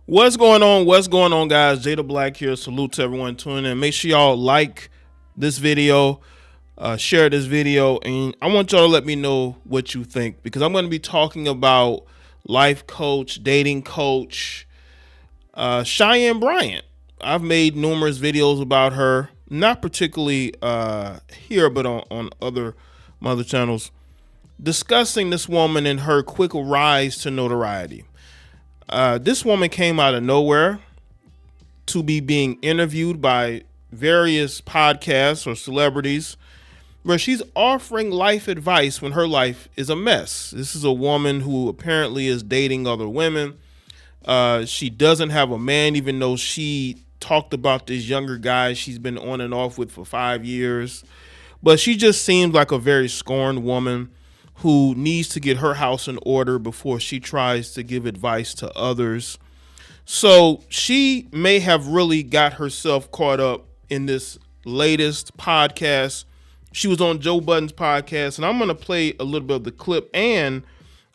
What's going on? What's going on, guys? Jay the Black here. Salute to everyone tuning in. Make sure y'all like this video, share this video, and I want y'all to let me know what you think because I'm going to be talking about life coach, dating coach, Cheyenne Bryant. I've made numerous videos about her, not particularly here, but on other my other channels, discussing this woman and her quick rise to notoriety. This woman came out of nowhere to be being interviewed by various podcasts or celebrities where she's offering life advice when her life is a mess. This is a woman who apparently is dating other women. She doesn't have a man, even though she talked about this younger guy she's been on and off with for 5 years. But she just seems like a very scorned woman who needs to get her house in order before she tries to give advice to others. So she may have really got herself caught up in this latest podcast. She was on Joe Budden's podcast, and I'm going to play a little bit of the clip and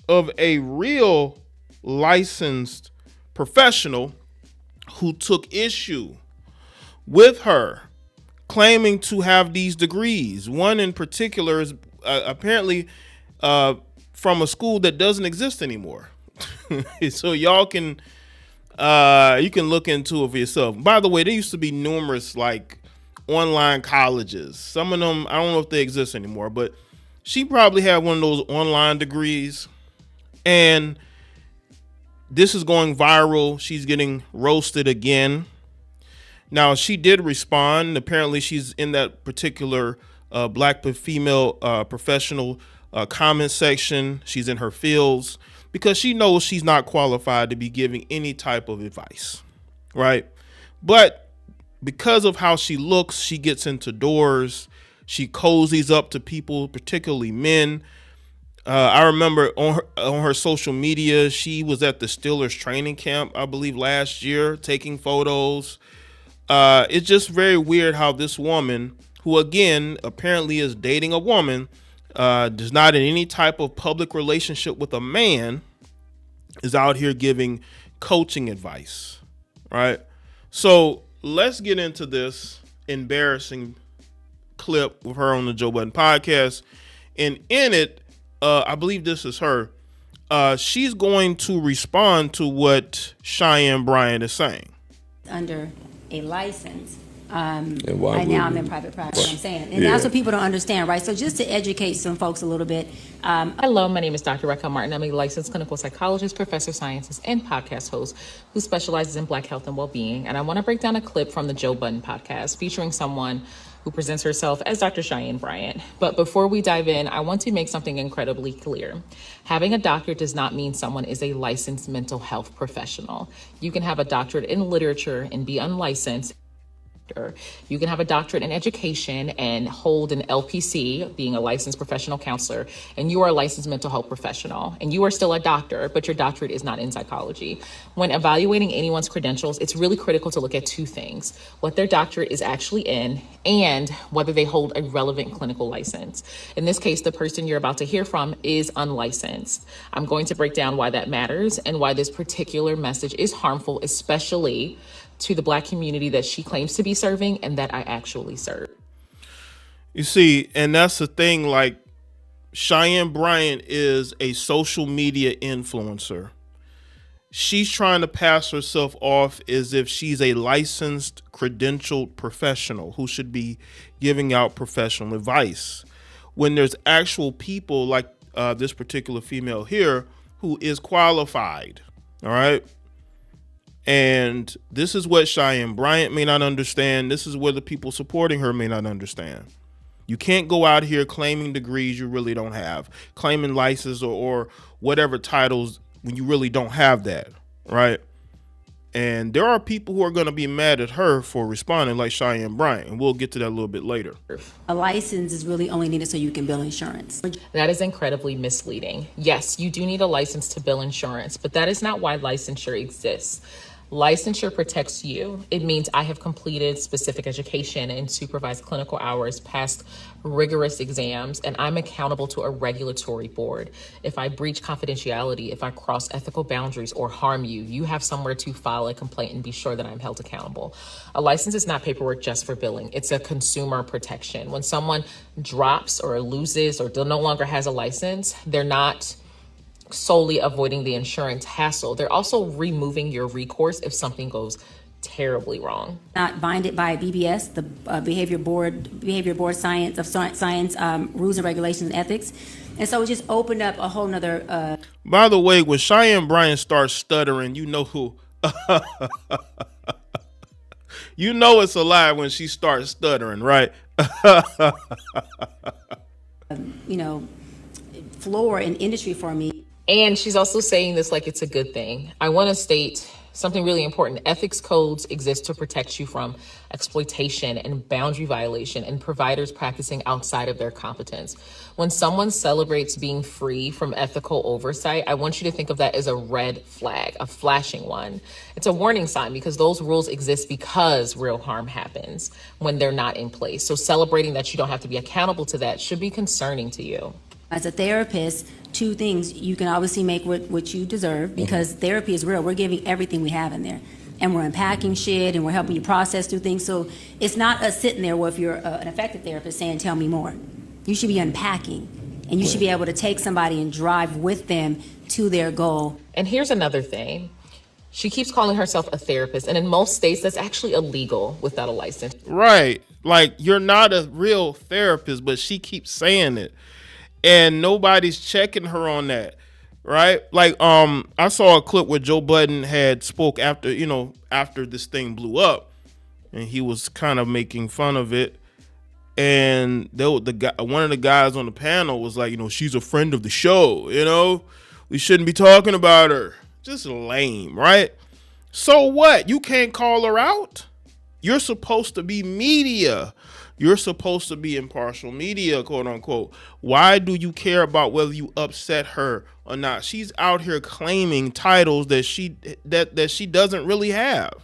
of a real licensed professional who took issue with her claiming to have these degrees. One in particular is apparently from a school that doesn't exist anymore. So y'all can you can look into it for yourself. By the way, there used to be numerous like online colleges. Some of them, I don't know if they exist anymore, but she probably had one of those online degrees, and this is going viral. She's getting roasted again. Now, she did respond. Apparently, she's in that particular black female professional comment section. She's in her fields because she knows she's not qualified to be giving any type of advice, right? But because of how she looks, she gets into doors. She cozies up to people, particularly men. I remember on her social media, she was at the Steelers training camp, I believe, last year, taking photos. It's just very weird how this woman, who again apparently is dating a woman, is not in any type of public relationship with a man, is out here giving coaching advice, right? So let's get into this embarrassing clip with her on the Joe Budden podcast. And in it, I believe this is her. She's going to respond to what Cheyenne Bryant is saying. Under a license. Right now I'm in private practice, I'm saying. And that's what people don't understand, right? So just to educate some folks a little bit. Hello, my name is Dr. Raquel Martin. I'm a licensed clinical psychologist, professor of sciences, and podcast host who specializes in Black health and well-being. And I want to break down a clip from the Joe Budden podcast featuring someone who presents herself as Dr. Cheyenne Bryant. But before we dive in, I want to make something incredibly clear. Having a doctorate does not mean someone is a licensed mental health professional. You can have a doctorate in literature and be unlicensed. You can have a doctorate in education and hold an LPC, being a licensed professional counselor, and you are a licensed mental health professional, and you are still a doctor, but your doctorate is not in psychology. When evaluating anyone's credentials, it's really critical to look at two things: what their doctorate is actually in, and whether they hold a relevant clinical license. In this case, the person you're about to hear from is unlicensed. I'm going to break down why that matters and why this particular message is harmful, especially to the Black community that she claims to be serving and that I actually serve. You see, and that's the thing, like, Cheyenne Bryant is a social media influencer. She's trying to pass herself off as if she's a licensed, credentialed professional who should be giving out professional advice, when there's actual people like this particular female here who is qualified, all right? And this is what Cheyenne Bryant may not understand. This is where the people supporting her may not understand. You can't go out here claiming degrees you really don't have, claiming licenses or whatever titles when you really don't have that, right? And there are people who are going to be mad at her for responding like Cheyenne Bryant, and we'll get to that a little bit later. A license is really only needed so you can bill insurance. That is incredibly misleading. Yes, you do need a license to bill insurance, but that is not why licensure exists. Licensure protects you. It means I have completed specific education and supervised clinical hours, passed rigorous exams, and I'm accountable to a regulatory board. If I breach confidentiality, if I cross ethical boundaries or harm you, you have somewhere to file a complaint and be sure that I'm held accountable. A license is not paperwork just for billing. It's a consumer protection. When someone drops or loses or no longer has a license, they're not solely avoiding the insurance hassle. They're also removing your recourse if something goes terribly wrong. Not binded by BBS, the Behavior Board Science Rules and Regulations and Ethics. And so it just opened up a whole nother. By the way, when Cheyenne Bryant starts stuttering, you know who. You know it's a lie when she starts stuttering, right? Floor in industry for me. And she's also saying this like it's a good thing. I want to state something really important. Ethics codes exist to protect you from exploitation and boundary violation and providers practicing outside of their competence. When someone celebrates being free from ethical oversight, I want you to think of that as a red flag, a flashing one. It's a warning sign because those rules exist because real harm happens when they're not in place. So celebrating that you don't have to be accountable to that should be concerning to you. As a therapist, two things: you can obviously make what you deserve, because therapy is real. We're giving everything we have in there, and we're unpacking shit, and we're helping you process through things. So it's not us sitting there, well, if you're an effective therapist, saying, tell me more. You should be unpacking, and you should be able to take somebody and drive with them to their goal. And here's another thing. She keeps calling herself a therapist, and in most states, that's actually illegal without a license. Right. Like, you're not a real therapist, but she keeps saying it. And nobody's checking her on that, right? Like, I saw a clip where Joe Budden had spoke after this thing blew up, and he was kind of making fun of it. And one of the guys on the panel was like, she's a friend of the show, we shouldn't be talking about her. Just lame, right? So what? You can't call her out? You're supposed to be media. You're supposed to be impartial media, quote unquote. Why do you care about whether you upset her or not? She's out here claiming titles that she doesn't really have.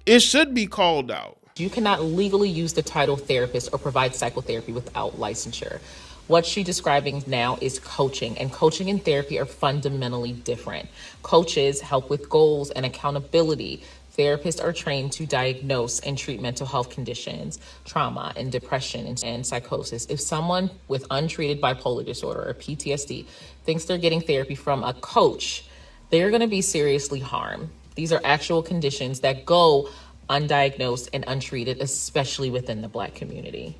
It should be called out. You cannot legally use the title therapist or provide psychotherapy without licensure. What she's describing now is coaching, and coaching and therapy are fundamentally different. Coaches help with goals and accountability. Therapists are trained to diagnose and treat mental health conditions, trauma and depression and psychosis. If someone with untreated bipolar disorder or PTSD thinks they're getting therapy from a coach, they're going to be seriously harmed. These are actual conditions that go undiagnosed and untreated, especially within the Black community.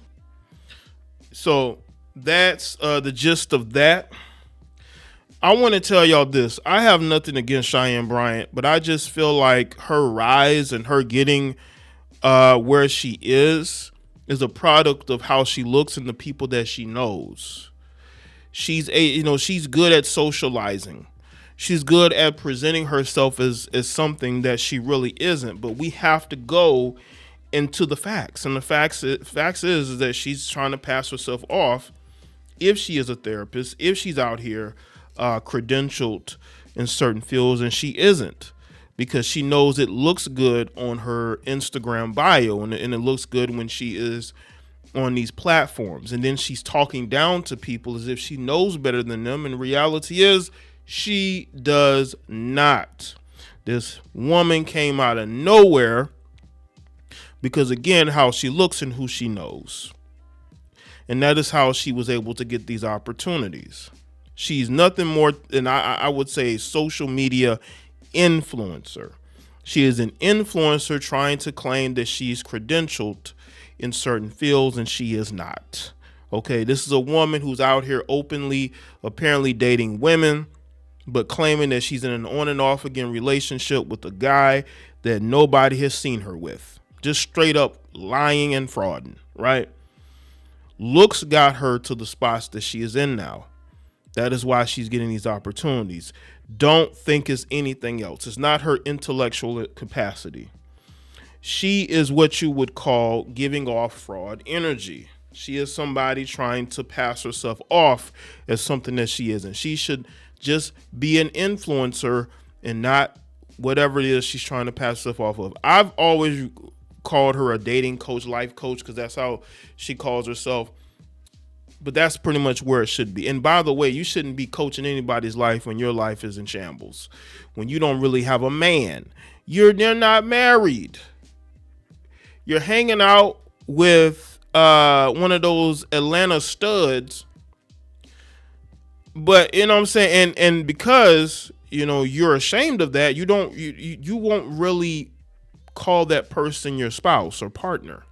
So that's the gist of that. I want to tell y'all this. I have nothing against Cheyenne Bryant, but I just feel like her rise and her getting where she is a product of how she looks and the people that she knows. She's good at socializing. She's good at presenting herself as something that she really isn't. But we have to go into the facts. And the facts is that she's trying to pass herself off, if she is a therapist, if she's out here credentialed in certain fields, and she isn't, because she knows it looks good on her Instagram bio, and it looks good when she is on these platforms, and then she's talking down to people as if she knows better than them, and reality is she does not. This woman came out of nowhere because, again, how she looks and who she knows, and that is how she was able to get these opportunities. She's nothing more than, I would say, a social media influencer. She is an influencer trying to claim that she's credentialed in certain fields, and she is not. Okay, this is a woman who's out here openly, apparently dating women, but claiming that she's in an on and off again relationship with a guy that nobody has seen her with. Just straight up lying and frauding, right? Looks got her to the spots that she is in now. That is why she's getting these opportunities. Don't think it's anything else. It's not her intellectual capacity. She is what you would call giving off fraud energy. She is somebody trying to pass herself off as something that she isn't. She should just be an influencer and not whatever it is she's trying to pass herself off of. I've always called her a dating coach, life coach, because that's how she calls herself. But that's pretty much where it should be. And by the way, you shouldn't be coaching anybody's life when your life is in shambles, when you don't really have a man. They're not married. You're hanging out with one of those Atlanta studs. But you know what I'm saying? And because, you know, you're ashamed of that, you won't really call that person your spouse or partner.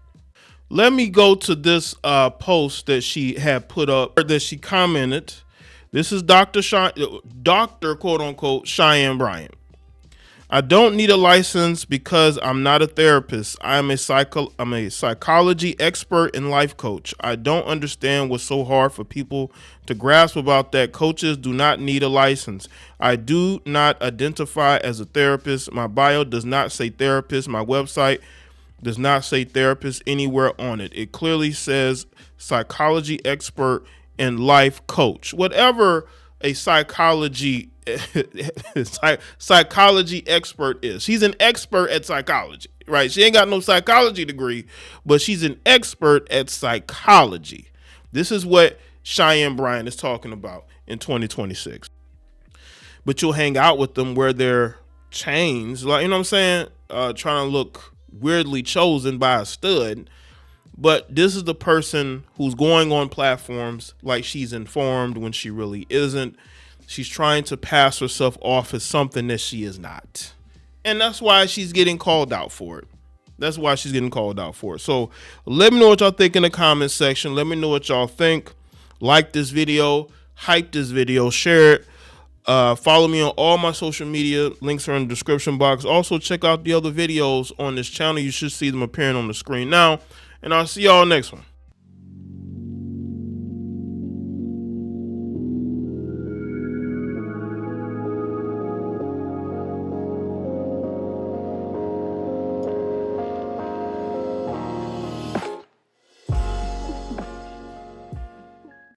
Let me go to this post that she had put up, or that she commented. This is Dr. quote unquote Cheyenne Bryant. I don't need a license because I'm not a therapist. I'm a psychology expert and life coach. I don't understand what's so hard for people to grasp about that. Coaches do not need a license. I do not identify as a therapist. My bio does not say therapist. My website does not say therapist anywhere on it. It clearly says psychology expert and life coach. Whatever a psychology expert is. She's an expert at psychology, right? She ain't got no psychology degree, but she's an expert at psychology. This is what Cheyenne Bryant is talking about in 2026. But you'll hang out with them where they're chains, like, you know what I'm saying? Trying to look weirdly chosen by a stud. But this is the person who's going on platforms like she's informed when she really isn't. She's trying to pass herself off as something that she is not. And that's why she's getting called out for it. So let me know what y'all think in the comment section. Let me know what y'all think. Like this video, hype this video, share it. Follow me on all my social media. Links are in the description box. Also, check out the other videos on this channel. You should see them appearing on the screen now. And I'll see y'all next one.